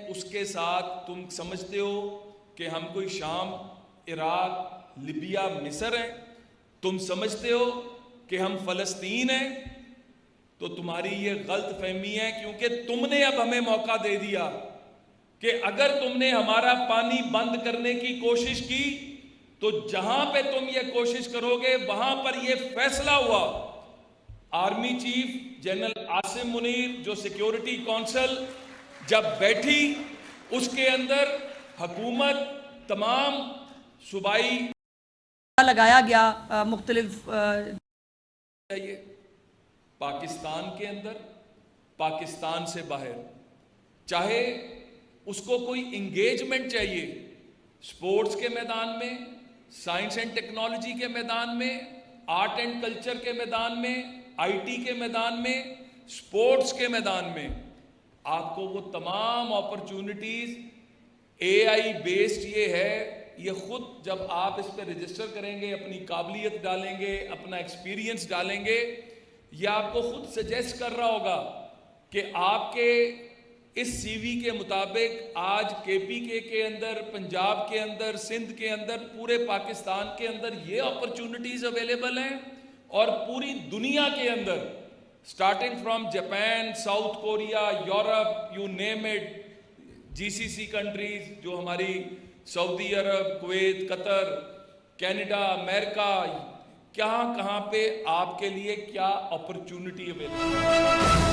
उसके साथ तुम समझते हो कि हम कोई शाम, इराक, लिबिया, मिस्र हैं? तुम समझते हो कि हम फ़लस्तीन हैं? तो तुम्हारी ये गलत फहमी है, क्योंकि तुमने अब हमें मौका दे दिया कि अगर तुमने हमारा पानी बंद करने की कोशिश की तो जहां पे तुम ये कोशिश करोगे वहां पर ये फैसला हुआ। Army chief general Asim Munir जो सिक्योरिटी काउंसिल जब बैठी, उसके अंदर हुकूमत तमाम सूबाई लगाया गया मुख्तलिफ चाहिए, पाकिस्तान के अंदर, पाकिस्तान से बाहर, चाहे उसको कोई इंगेजमेंट चाहिए स्पोर्ट्स के मैदान में, साइंस एंड टेक्नोलॉजी के मैदान में, आर्ट एंड कल्चर के मैदान में, आईटी के मैदान में, स्पोर्ट्स के मैदान में, आपको वो तमाम अपॉर्चुनिटीज एआई बेस्ड ये है। ये खुद जब आप इस पर रजिस्टर करेंगे, अपनी काबिलियत डालेंगे, अपना एक्सपीरियंस डालेंगे, ये आपको खुद सजेस्ट कर रहा होगा कि आपके इस सीवी के मुताबिक आज केपीके के अंदर, पंजाब के अंदर, सिंध के अंदर, पूरे पाकिस्तान के अंदर ये अपॉर्चुनिटीज अवेलेबल हैं, और पूरी दुनिया के अंदर starting from Japan, south Korea, Europe, you name it, GCC countries जो हमारी सऊदी अरब, कुवैत, कतर, कनाडा, अमेरिका, कहाँ पे आपके लिए क्या अपॉर्चुनिटी अवेलेबल है।